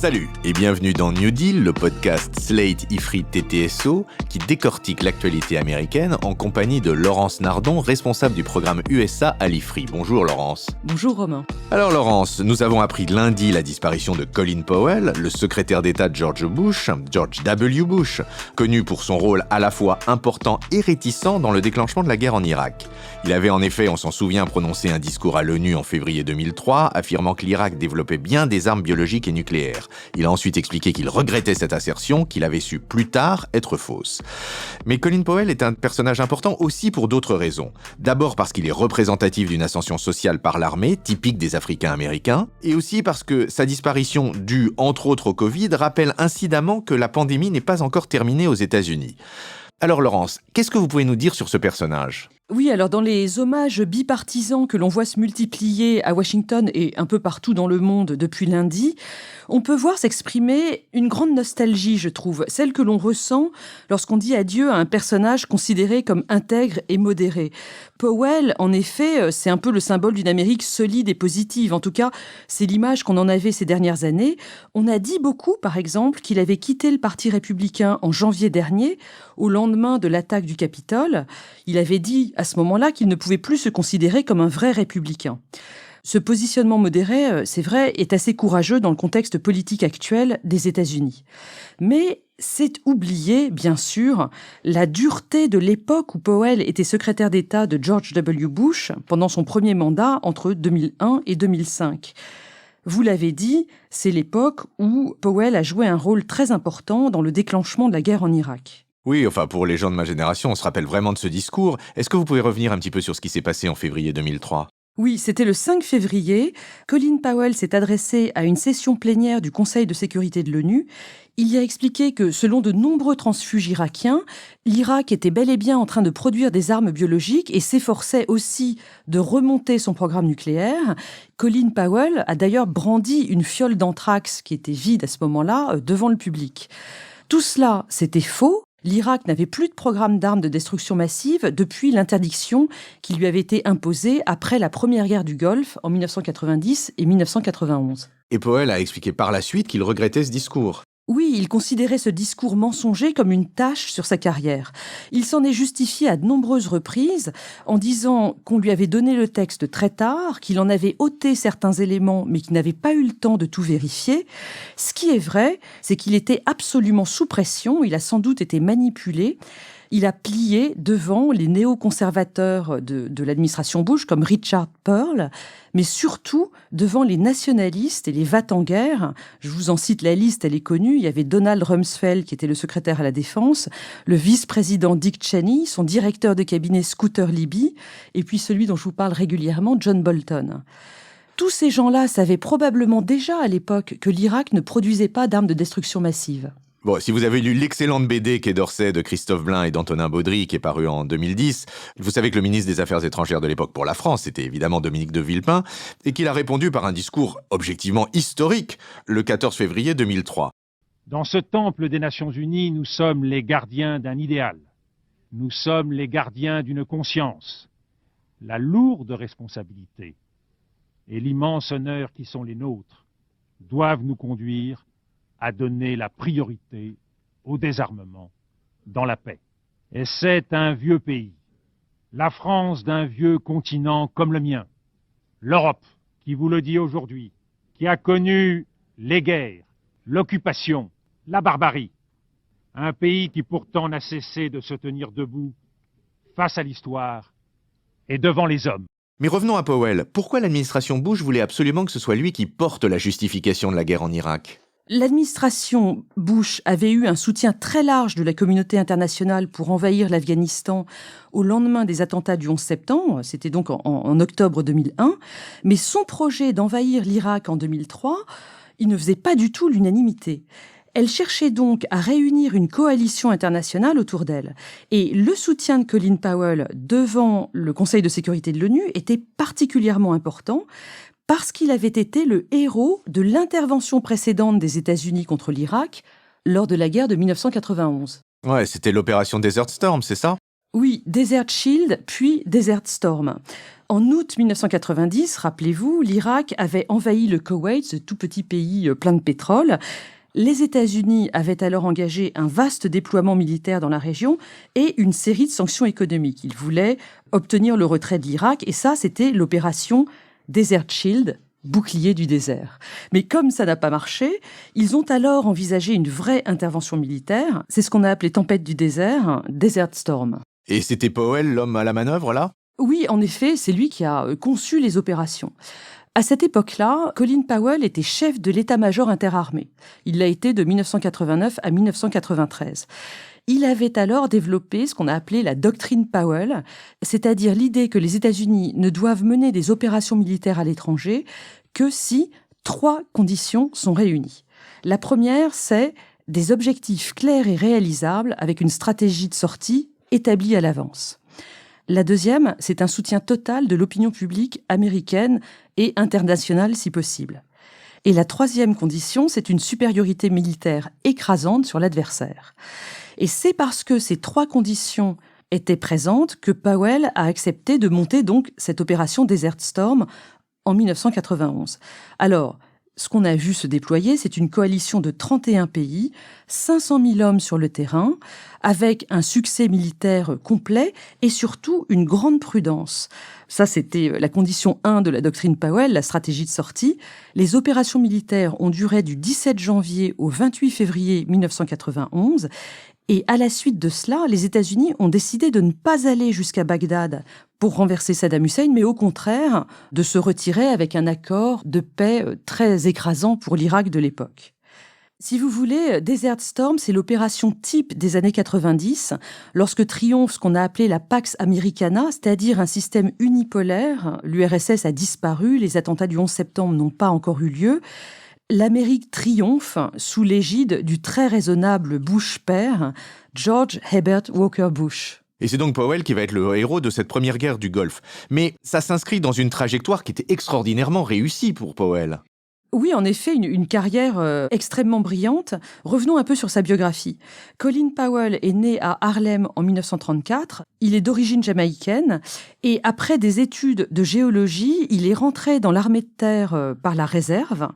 Salut et bienvenue dans New Deal, le podcast Slate Ifrit TTSO qui décortique l'actualité américaine en compagnie de Laurence Nardon, responsable du programme USA à l'Ifrit. Bonjour Laurence. Bonjour Romain. Alors Laurence, nous avons appris lundi la disparition de Colin Powell, le secrétaire d'État de George W. Bush, connu pour son rôle à la fois important et réticent dans le déclenchement de la guerre en Irak. Il avait en effet, on s'en souvient, prononcé un discours à l'ONU en février 2003, affirmant que l'Irak développait bien des armes biologiques et nucléaires. Il a ensuite expliqué qu'il regrettait cette assertion, qu'il avait su plus tard être fausse. Mais Colin Powell est un personnage important aussi pour d'autres raisons. D'abord parce qu'il est représentatif d'une ascension sociale par l'armée, typique des Africains américains, et aussi parce que sa disparition, due entre autres au Covid, rappelle incidemment que la pandémie n'est pas encore terminée aux États-Unis. Alors Laurence, qu'est-ce que vous pouvez nous dire sur ce personnage ? Oui, alors dans les hommages bipartisans que l'on voit se multiplier à Washington et un peu partout dans le monde depuis lundi, on peut voir s'exprimer une grande nostalgie, je trouve, celle que l'on ressent lorsqu'on dit adieu à un personnage considéré comme intègre et modéré. Powell, en effet, c'est un peu le symbole d'une Amérique solide et positive. En tout cas, c'est l'image qu'on en avait ces dernières années. On a dit beaucoup, par exemple, qu'il avait quitté le Parti républicain en janvier dernier, au lendemain de l'attaque du Capitole. Il avait dit à ce moment-là qu'il ne pouvait plus se considérer comme un vrai républicain. Ce positionnement modéré, c'est vrai, est assez courageux dans le contexte politique actuel des États-Unis. Mais c'est oublier, bien sûr, la dureté de l'époque où Powell était secrétaire d'État de George W. Bush pendant son premier mandat entre 2001 et 2005. Vous l'avez dit, c'est l'époque où Powell a joué un rôle très important dans le déclenchement de la guerre en Irak. Oui, enfin pour les gens de ma génération, on se rappelle vraiment de ce discours. Est-ce que vous pouvez revenir un petit peu sur ce qui s'est passé en février 2003 ? Oui, c'était le 5 février. Colin Powell s'est adressé à une session plénière du Conseil de sécurité de l'ONU. Il y a expliqué que, selon de nombreux transfuges irakiens, l'Irak était bel et bien en train de produire des armes biologiques et s'efforçait aussi de remonter son programme nucléaire. Colin Powell a d'ailleurs brandi une fiole d'anthrax qui était vide à ce moment-là devant le public. Tout cela, c'était faux. L'Irak n'avait plus de programme d'armes de destruction massive depuis l'interdiction qui lui avait été imposée après la première guerre du Golfe en 1990 et 1991. Et Powell a expliqué par la suite qu'il regrettait ce discours. Oui, il considérait ce discours mensonger comme une tache sur sa carrière. Il s'en est justifié à de nombreuses reprises en disant qu'on lui avait donné le texte très tard, qu'il en avait ôté certains éléments mais qu'il n'avait pas eu le temps de tout vérifier. Ce qui est vrai, c'est qu'il était absolument sous pression, il a sans doute été manipulé. Il a plié devant les néoconservateurs de l'administration Bush, comme Richard Perle, mais surtout devant les nationalistes et les va-t-en-guerre. Je vous en cite la liste, elle est connue. Il y avait Donald Rumsfeld, qui était le secrétaire à la Défense, le vice-président Dick Cheney, son directeur de cabinet Scooter Libby, et puis celui dont je vous parle régulièrement, John Bolton. Tous ces gens-là savaient probablement déjà à l'époque que l'Irak ne produisait pas d'armes de destruction massive. Bon, si vous avez lu l'excellente BD Quai d'Orsay de Christophe Blain et d'Antonin Baudry, qui est paru en 2010, vous savez que le ministre des Affaires étrangères de l'époque pour la France, c'était évidemment Dominique de Villepin, et qu'il a répondu par un discours objectivement historique le 14 février 2003. Dans ce temple des Nations Unies, nous sommes les gardiens d'un idéal. Nous sommes les gardiens d'une conscience. La lourde responsabilité et l'immense honneur qui sont les nôtres doivent nous conduire à donner la priorité au désarmement dans la paix. Et c'est un vieux pays, la France d'un vieux continent comme le mien, l'Europe, qui vous le dit aujourd'hui, qui a connu les guerres, l'occupation, la barbarie. Un pays qui pourtant n'a cessé de se tenir debout face à l'histoire et devant les hommes. Mais revenons à Powell. Pourquoi l'administration Bush voulait absolument que ce soit lui qui porte la justification de la guerre en Irak ? L'administration Bush avait eu un soutien très large de la communauté internationale pour envahir l'Afghanistan au lendemain des attentats du 11 septembre, c'était donc en octobre 2001, mais son projet d'envahir l'Irak en 2003, il ne faisait pas du tout l'unanimité. Elle cherchait donc à réunir une coalition internationale autour d'elle. Et le soutien de Colin Powell devant le Conseil de sécurité de l'ONU était particulièrement important parce qu'il avait été le héros de l'intervention précédente des États-Unis contre l'Irak lors de la guerre de 1991. Ouais, c'était l'opération Desert Storm, c'est ça ? Oui, Desert Shield, puis Desert Storm. En août 1990, rappelez-vous, l'Irak avait envahi le Koweït, ce tout petit pays plein de pétrole. Les États-Unis avaient alors engagé un vaste déploiement militaire dans la région et une série de sanctions économiques. Ils voulaient obtenir le retrait de l'Irak et ça, c'était l'opération Desert Shield, bouclier du désert. Mais comme ça n'a pas marché, ils ont alors envisagé une vraie intervention militaire. C'est ce qu'on a appelé tempête du désert, Desert Storm. Et c'était Powell l'homme à la manœuvre, là ? Oui, en effet, c'est lui qui a conçu les opérations. À cette époque-là, Colin Powell était chef de l'état-major interarmé. Il l'a été de 1989 à 1993. Il avait alors développé ce qu'on a appelé la doctrine Powell, c'est-à-dire l'idée que les États-Unis ne doivent mener des opérations militaires à l'étranger que si 3 conditions sont réunies. La première, c'est des objectifs clairs et réalisables avec une stratégie de sortie établie à l'avance. La deuxième, c'est un soutien total de l'opinion publique américaine et internationale si possible. Et la troisième condition, c'est une supériorité militaire écrasante sur l'adversaire. Et c'est parce que ces 3 conditions étaient présentes que Powell a accepté de monter donc cette opération Desert Storm en 1991. Alors, ce qu'on a vu se déployer, c'est une coalition de 31 pays, 500 000 hommes sur le terrain, avec un succès militaire complet et surtout une grande prudence. Ça, c'était la condition 1 de la doctrine Powell, la stratégie de sortie. Les opérations militaires ont duré du 17 janvier au 28 février 1991. Et à la suite de cela, les États-Unis ont décidé de ne pas aller jusqu'à Bagdad pour renverser Saddam Hussein, mais au contraire, de se retirer avec un accord de paix très écrasant pour l'Irak de l'époque. Si vous voulez, Desert Storm, c'est l'opération type des années 90, lorsque triomphe ce qu'on a appelé la Pax Americana, c'est-à-dire un système unipolaire. L'URSS a disparu, les attentats du 11 septembre n'ont pas encore eu lieu. L'Amérique triomphe sous l'égide du très raisonnable Bush père, George Herbert Walker Bush. Et c'est donc Powell qui va être le héros de cette première guerre du Golfe. Mais ça s'inscrit dans une trajectoire qui était extraordinairement réussie pour Powell. Oui, en effet, une carrière extrêmement brillante. Revenons un peu sur sa biographie. Colin Powell est né à Harlem en 1934. Il est d'origine jamaïcaine. Et après des études de géologie, il est rentré dans l'armée de terre par la réserve.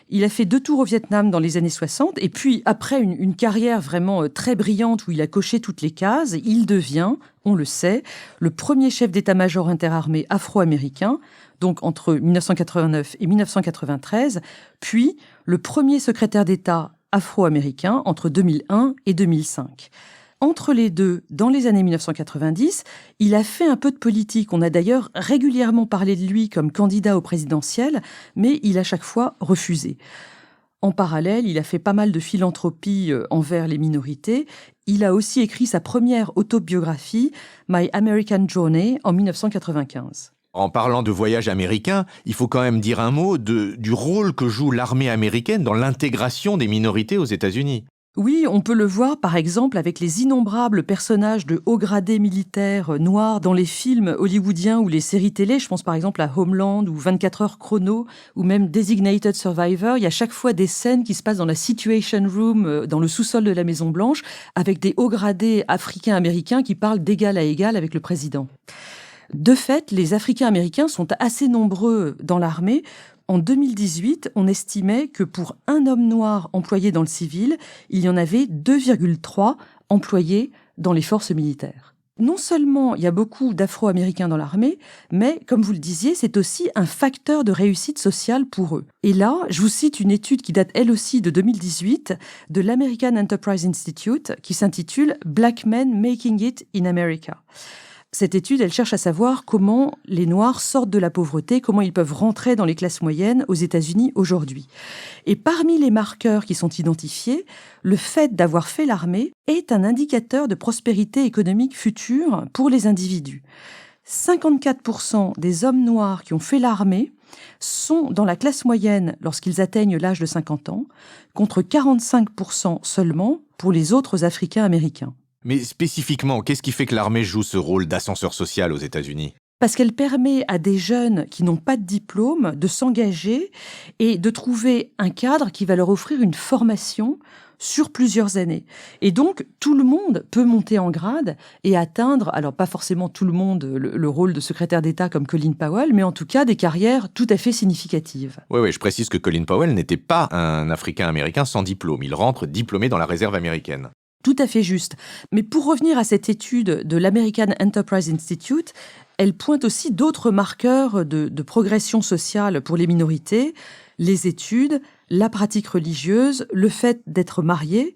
Il a fait 2 tours au Vietnam dans les années 60. Et puis, après une carrière vraiment très brillante où il a coché toutes les cases, il devient, on le sait, le premier chef d'état-major interarmé afro-américain, donc entre 1989 et 1993, puis le premier secrétaire d'État afro-américain entre 2001 et 2005. Entre les deux, dans les années 1990, il a fait un peu de politique. On a d'ailleurs régulièrement parlé de lui comme candidat au présidentiel, mais il a chaque fois refusé. En parallèle, il a fait pas mal de philanthropie envers les minorités. Il a aussi écrit sa première autobiographie, My American Journey, en 1995. En parlant de voyage américain, il faut quand même dire un mot du rôle que joue l'armée américaine dans l'intégration des minorités aux États-Unis. Oui, on peut le voir par exemple avec les innombrables personnages de haut gradés militaires noirs dans les films hollywoodiens ou les séries télé. Je pense par exemple à Homeland ou 24 heures chrono ou même Designated Survivor. Il y a chaque fois des scènes qui se passent dans la Situation Room, dans le sous-sol de la Maison-Blanche, avec des hauts gradés africains-américains qui parlent d'égal à égal avec le président. De fait, les Africains-Américains sont assez nombreux dans l'armée. En 2018, on estimait que pour un homme noir employé dans le civil, il y en avait 2,3 employés dans les forces militaires. Non seulement il y a beaucoup d'Afro-Américains dans l'armée, mais comme vous le disiez, c'est aussi un facteur de réussite sociale pour eux. Et là, je vous cite une étude qui date elle aussi de 2018 de l'American Enterprise Institute qui s'intitule « Black Men Making It in America ». Cette étude, elle cherche à savoir comment les Noirs sortent de la pauvreté, comment ils peuvent rentrer dans les classes moyennes aux États-Unis aujourd'hui. Et parmi les marqueurs qui sont identifiés, le fait d'avoir fait l'armée est un indicateur de prospérité économique future pour les individus. 54% des hommes noirs qui ont fait l'armée sont dans la classe moyenne lorsqu'ils atteignent l'âge de 50 ans, contre 45% seulement pour les autres Africains-Américains. Mais spécifiquement, qu'est-ce qui fait que l'armée joue ce rôle d'ascenseur social aux États-Unis ? Parce qu'elle permet à des jeunes qui n'ont pas de diplôme de s'engager et de trouver un cadre qui va leur offrir une formation sur plusieurs années. Et donc, tout le monde peut monter en grade et atteindre, alors pas forcément tout le monde, le rôle de secrétaire d'État comme Colin Powell, mais en tout cas des carrières tout à fait significatives. Oui, je précise que Colin Powell n'était pas un Africain-Américain sans diplôme. Il rentre diplômé dans la réserve américaine. Tout à fait juste. Mais pour revenir à cette étude de l'American Enterprise Institute, elle pointe aussi d'autres marqueurs de progression sociale pour les minorités, les études, la pratique religieuse, le fait d'être marié,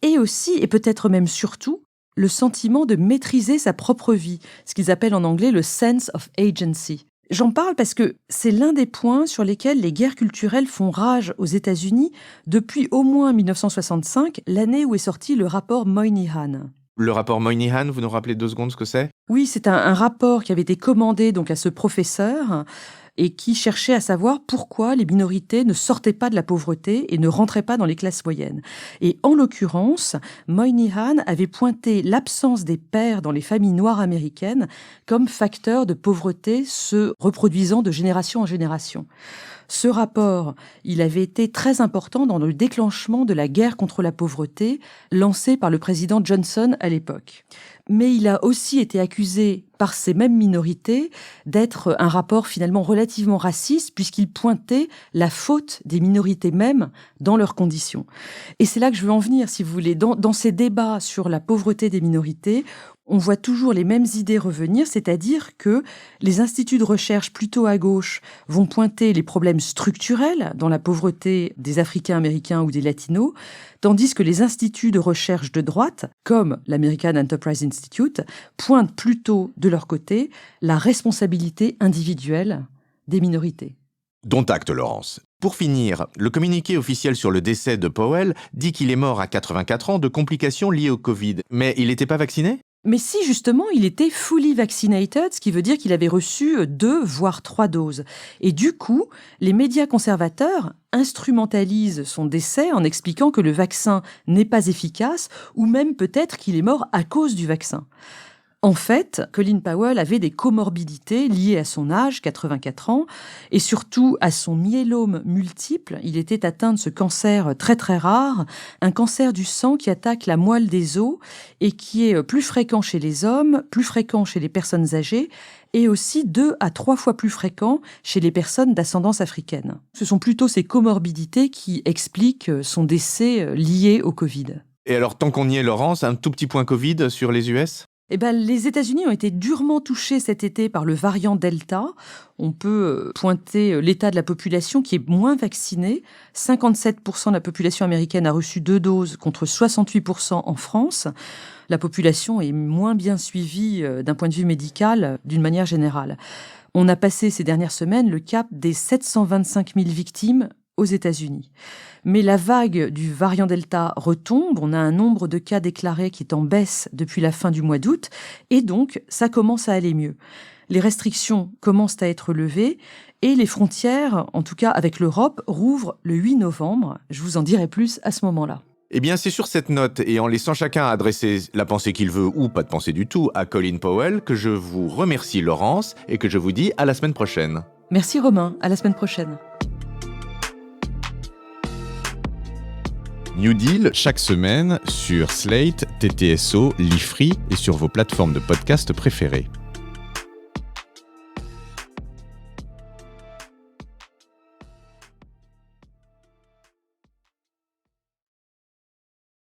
et aussi, et peut-être même surtout, le sentiment de maîtriser sa propre vie, ce qu'ils appellent en anglais le sense of agency. J'en parle parce que c'est l'un des points sur lesquels les guerres culturelles font rage aux États-Unis depuis au moins 1965, l'année où est sorti le rapport Moynihan. Le rapport Moynihan, vous nous rappelez 2 secondes ce que c'est ? Oui, c'est un rapport qui avait été commandé donc à ce professeur et qui cherchait à savoir pourquoi les minorités ne sortaient pas de la pauvreté et ne rentraient pas dans les classes moyennes. Et en l'occurrence, Moynihan avait pointé l'absence des pères dans les familles noires américaines comme facteur de pauvreté se reproduisant de génération en génération. Ce rapport, il avait été très important dans le déclenchement de la guerre contre la pauvreté lancée par le président Johnson à l'époque. Mais il a aussi été accusé par ces mêmes minorités d'être un rapport finalement relativement raciste puisqu'il pointait la faute des minorités mêmes dans leurs conditions. Et c'est là que je veux en venir, si vous voulez. Dans ces débats sur la pauvreté des minorités, on voit toujours les mêmes idées revenir, c'est-à-dire que les instituts de recherche plutôt à gauche vont pointer les problèmes structurels dans la pauvreté des Africains-Américains ou des Latinos, tandis que les instituts de recherche de droite, comme l'American Enterprise Institute, pointent plutôt de leur côté la responsabilité individuelle des minorités. Dont acte, Laurence. Pour finir, le communiqué officiel sur le décès de Powell dit qu'il est mort à 84 ans de complications liées au Covid. Mais il n'était pas vacciné ? Mais si, justement, il était fully vaccinated, ce qui veut dire qu'il avait reçu 2, voire 3 doses. Et du coup, les médias conservateurs instrumentalisent son décès en expliquant que le vaccin n'est pas efficace, ou même peut-être qu'il est mort à cause du vaccin. En fait, Colin Powell avait des comorbidités liées à son âge, 84 ans, et surtout à son myélome multiple. Il était atteint de ce cancer très très rare, un cancer du sang qui attaque la moelle des os et qui est plus fréquent chez les hommes, plus fréquent chez les personnes âgées et aussi 2 à 3 fois plus fréquent chez les personnes d'ascendance africaine. Ce sont plutôt ces comorbidités qui expliquent son décès lié au Covid. Et alors, tant qu'on y est, Laurence, un tout petit point Covid sur les US ? Les États-Unis ont été durement touchés cet été par le variant Delta. On peut pointer l'état de la population qui est moins vaccinée. 57% de la population américaine a reçu 2 doses contre 68% en France. La population est moins bien suivie d'un point de vue médical d'une manière générale. On a passé ces dernières semaines le cap des 725 000 victimes aux États-Unis. Mais la vague du variant Delta retombe, on a un nombre de cas déclarés qui est en baisse depuis la fin du mois d'août, et donc ça commence à aller mieux. Les restrictions commencent à être levées, et les frontières, en tout cas avec l'Europe, rouvrent le 8 novembre. Je vous en dirai plus à ce moment-là. Eh bien, c'est sur cette note, et en laissant chacun adresser la pensée qu'il veut, ou pas de pensée du tout, à Colin Powell, que je vous remercie, Laurence, et que je vous dis à la semaine prochaine. Merci Romain, à la semaine prochaine. New Deal, chaque semaine sur Slate, TTSO, Lifree et sur vos plateformes de podcast préférées.